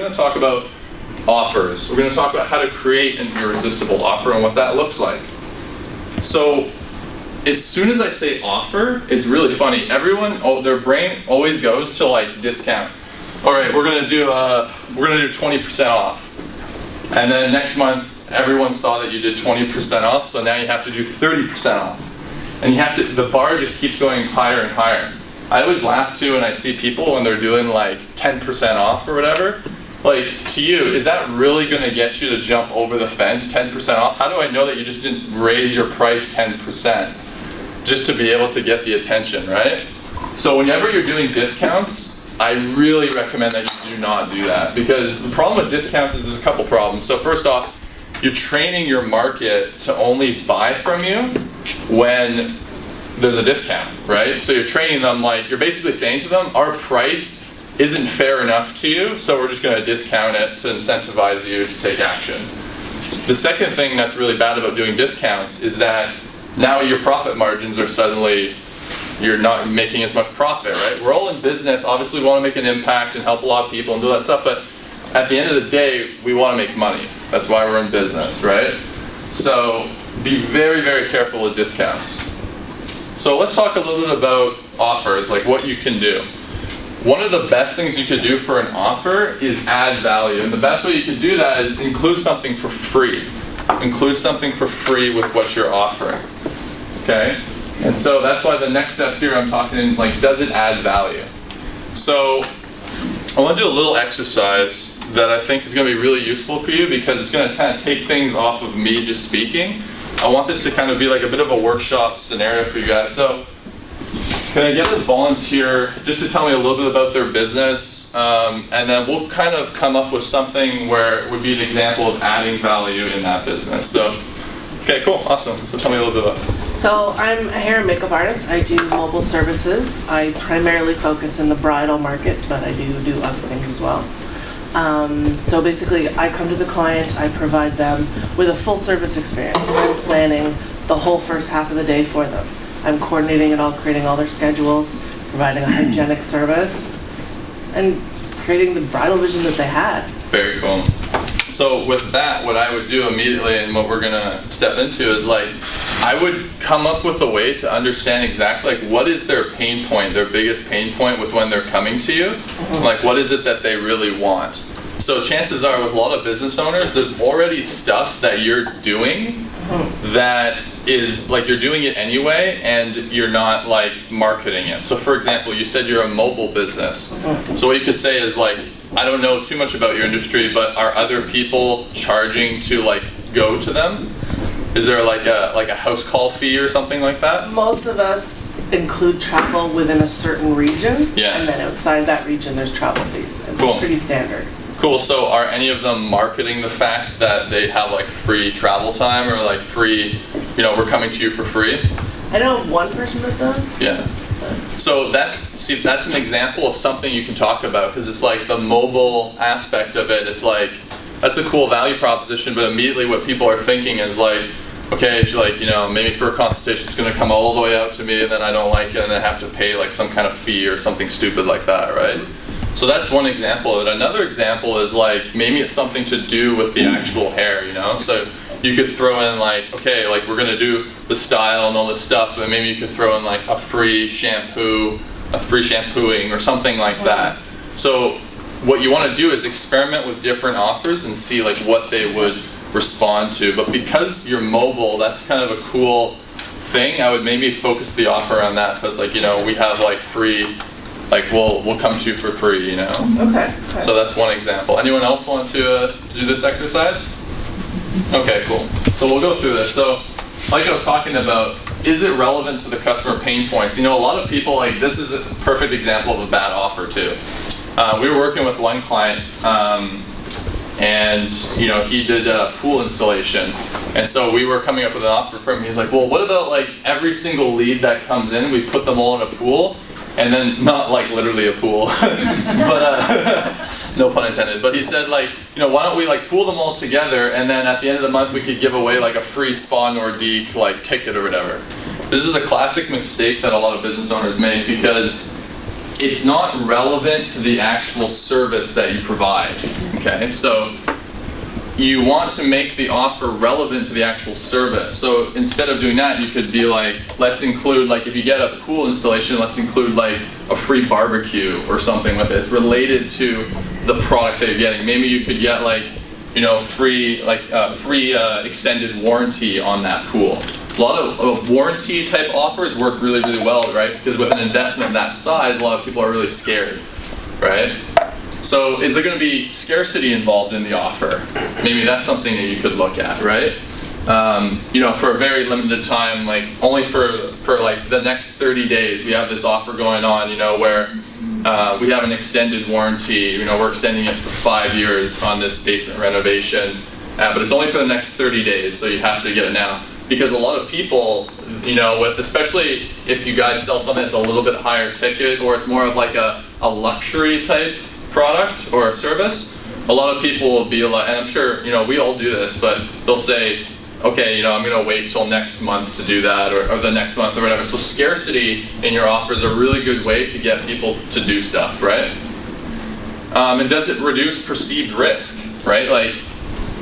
going to talk about offers. We're going to talk about how to create an irresistible offer and what that looks like. So as soon as I say offer, it's really funny. Everyone, their brain always goes to like discount. All right, we're going to do 20% off. And then next month, everyone saw that you did 20% off, so now you have to do 30% off. And the bar just keeps going higher and higher. I always laugh too when I see people when they're doing like 10% off or whatever. Like, to you, is that really going to get you to jump over the fence, 10% off? How do I know that you just didn't raise your price 10% just to be able to get the attention, right? So whenever you're doing discounts, I really recommend that you do not do that, because the problem with discounts is there's a couple problems. So first off, you're training your market to only buy from you when there's a discount, right? So you're training them, like, you're basically saying to them, our price isn't fair enough to you, so we're just going to discount it to incentivize you to take action. The second thing that's really bad about doing discounts is that now your profit margins are suddenly, you're not making as much profit, right? We're all in business, obviously we want to make an impact and help a lot of people and do that stuff, but at the end of the day, we want to make money. That's why we're in business, right? So be very, very careful with discounts. So let's talk a little bit about offers, like what you can do. One of the best things you could do for an offer is add value. And the best way you can do that is include something for free. Include something for free with what you're offering. Okay? And so that's why the next step here I'm talking, like, does it add value? So I want to do a little exercise that I think is going to be really useful for you, because it's going to kind of take things off of me just speaking. I want this to kind of be like a bit of a workshop scenario for you guys. So can I get a volunteer just to tell me a little bit about their business, and then we'll kind of come up with something where it would be an example of adding value in that business. So, okay, cool, awesome. So tell me a little bit about it. So I'm a hair and makeup artist. I do mobile services. I primarily focus in the bridal market, but I do other things as well. So basically, I come to the client, I provide them with a full service experience. I'm planning the whole first half of the day for them. I'm coordinating it all, creating all their schedules, providing a hygienic service, and creating the bridal vision that they had. Very cool. So with that, what I would do immediately, and what we're gonna step into, is like, I would come up with a way to understand exactly like what is their pain point, their biggest pain point with when they're coming to you. Like, what is it that they really want? So chances are with a lot of business owners, there's already stuff that you're doing that is like, you're doing it anyway and you're not like marketing it. So for example, you said you're a mobile business. So what you could say is like, I don't know too much about your industry, but are other people charging to like go to them? Is there like a house call fee or something like that? Most of us include travel within a certain region, yeah, and then outside that region there's travel fees. It's cool. Pretty standard. Cool, so are any of them marketing the fact that they have like free travel time or like free, you know, we're coming to you for free? I know of one person that does. Yeah. So that's an example of something you can talk about, because it's like the mobile aspect of it. It's like, that's a cool value proposition, but immediately what people are thinking is like, okay, it's like, you know, maybe for a consultation it's going to come all the way out to me and then I don't like it and then I have to pay like some kind of fee or something stupid like that, right? So that's one example of it. Another example is like, maybe it's something to do with the actual hair, you know? So you could throw in like, okay, like we're going to do the style and all this stuff, but maybe you could throw in like a free shampoo, a free shampooing or something like that. So what you want to do is experiment with different offers and see like what they would respond to. But because you're mobile, that's kind of a cool thing. I would maybe focus the offer on that. So it's like, you know, we have like free, like we'll come to you for free, you know. Okay. So that's one example. Anyone else want to do this exercise? Okay, cool. So we'll go through this. So like I was talking about, is it relevant to the customer pain points? You know, a lot of people, like, this is a perfect example of a bad offer too. We were working with one client, and you know, he did a pool installation, and so we were coming up with an offer for him. He's like, well, what about like every single lead that comes in, we put them all in a pool, and then not like literally a pool, but no pun intended. But he said, like, you know, why don't we like pool them all together, and then at the end of the month we could give away like a free Spa Nordique like ticket or whatever. This is a classic mistake that a lot of business owners make, because it's not relevant to the actual service that you provide, Okay, so you want to make the offer relevant to the actual service. So instead of doing that, you could be like, let's include, like if you get a pool installation, let's include like a free barbecue or something with it. It's related to the product that you're getting. Maybe you could get like, you know, free extended warranty on that pool. A lot of warranty type offers work really, really well, right? Because with an investment that size, a lot of people are really scared, right? So is there going to be scarcity involved in the offer? Maybe that's something that you could look at, right? You know, for a very limited time, like only for like the next 30 days, we have this offer going on, you know, where we have an extended warranty, you know, we're extending it for 5 years on this basement renovation, but it's only for the next 30 days, so you have to get it now. Because a lot of people, you know, especially if you guys sell something that's a little bit higher ticket, or it's more of like a luxury type product or service, a lot of people will be like, and I'm sure, you know, we all do this, but they'll say, okay, you know, I'm going to wait till next month to do that, or the next month or whatever. So scarcity in your offer is a really good way to get people to do stuff, right? And does it reduce perceived risk, right? Like,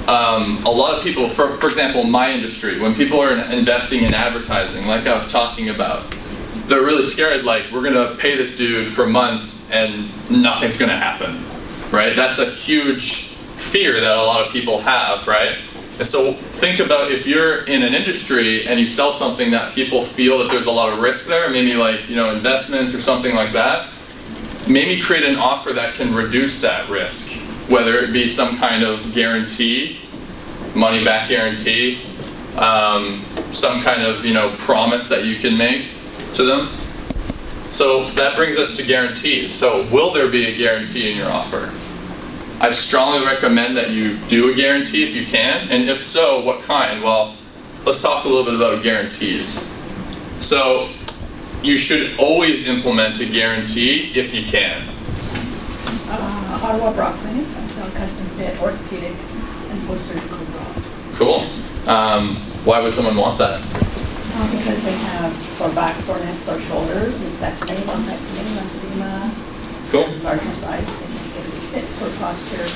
a lot of people, for example, in my industry, when people are investing in advertising, like I was talking about, they're really scared, like, we're gonna pay this dude for months and nothing's gonna happen, right? That's a huge fear that a lot of people have, right? And so think about if you're in an industry and you sell something that people feel that there's a lot of risk there, maybe like, you know, investments or something like that, maybe create an offer that can reduce that risk, whether it be some kind of guarantee, money back guarantee, some kind of, you know, promise that you can make to them. So that brings us to guarantees. So will there be a guarantee in your offer? I strongly recommend that you do a guarantee if you can, and if so, what kind? Well, let's talk a little bit about guarantees. So you should always implement a guarantee if you can. Ottawa bra clinic. I sell custom fit orthopedic and post-surgical bras. Cool. Why would someone want that? Because they have sore back, sore neck, sore shoulders, mastectomy, lumpectomy, lymphedema, Cool. larger size. They can get it fit for posture.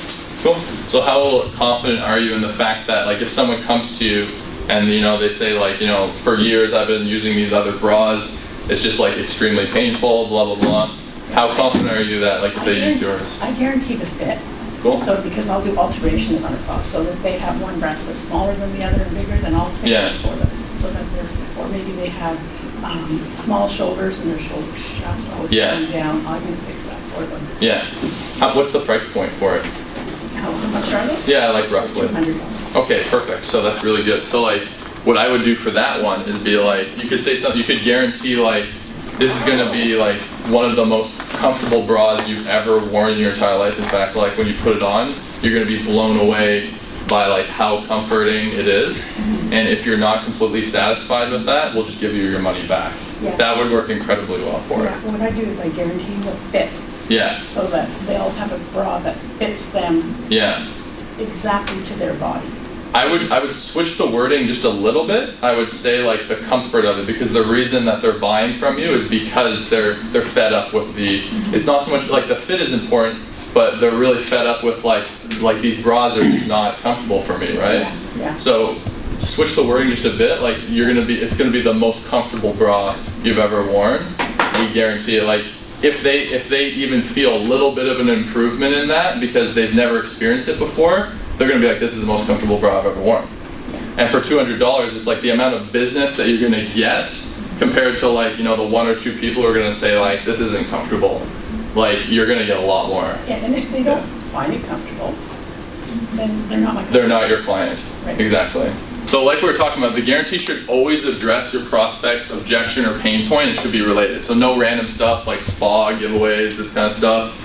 Cool. So how confident are you in the fact that, like, if someone comes to you and, you know, they say, like, you know, for years I've been using these other bras, it's just like extremely painful, blah, blah, blah. How confident are you that, like, if they use yours? I guarantee the fit. Cool. So because I'll do alterations on a bra, so that they have one breast that's smaller than the other and bigger, then I'll fix it for this. So that they're, or maybe they have small shoulders and their shoulder straps always going down. I'm going to fix that for them. Yeah. What's the price point for it? How much are they? Yeah, like roughly. $200. Okay, perfect. So that's really good. So like, what I would do for that one is be like, you could say something, you could guarantee like, this is going to be like one of the most comfortable bras you've ever worn in your entire life. In fact, like when you put it on, you're going to be blown away by like how comforting it is. And if you're not completely satisfied with that, we'll just give you your money back. Yeah. That would work incredibly well for it. What I do is I guarantee the fit. Yeah. So that they'll have a bra that fits them exactly to their body. I would switch the wording just a little bit. I would say like the comfort of it, because the reason that they're buying from you is because they're fed up with the, it's not so much like the fit is important, but they're really fed up with like these bras are just not comfortable for me, right? Yeah. So switch the wording just a bit, like it's gonna be the most comfortable bra you've ever worn. We guarantee it. Like if they even feel a little bit of an improvement in that because they've never experienced it before, they're going to be like, this is the most comfortable bra I've ever worn. And for $200, it's like the amount of business that you're going to get compared to like, you know, the one or two people who are going to say like, this isn't comfortable. Like, you're going to get a lot more. Yeah, and if they don't find it comfortable, then they're not my customer. They're not your client. Right. Exactly. So like we were talking about, the guarantee should always address your prospect's objection or pain point. It should be related. So no random stuff like spa, giveaways, this kind of stuff.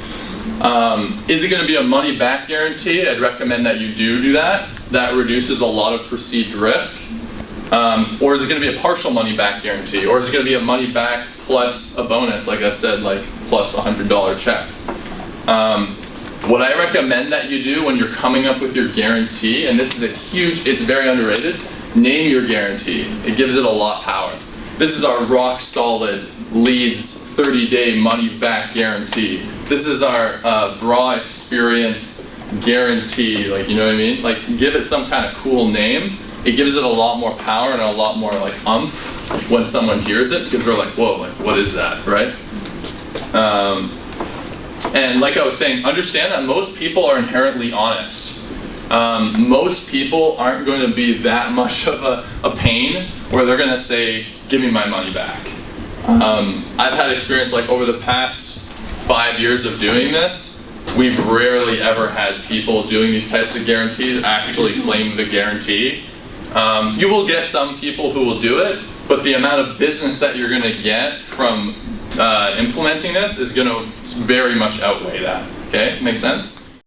Is it going to be a money back guarantee? I'd recommend that you do that. That reduces a lot of perceived risk. Or is it going to be a partial money back guarantee? Or is it going to be a money back plus a bonus, like I said, like plus $100 check? What I recommend that you do when you're coming up with your guarantee, and this is a huge, it's very underrated, name your guarantee. It gives it a lot of power. This is our rock solid leads 30-day money back guarantee. This is our bra experience guarantee, like, you know what I mean? Like, give it some kind of cool name. It gives it a lot more power and a lot more like umph when someone hears it, because they're like, whoa, like, what is that, right? And like I was saying, understand that most people are inherently honest. Most people aren't going to be that much of a pain where they're going to say, give me my money back. I've had experience, like, over the past 5 years of doing this, we've rarely ever had people doing these types of guarantees actually claim the guarantee. You will get some people who will do it, but the amount of business that you're going to get from implementing this is going to very much outweigh that. Okay, make sense?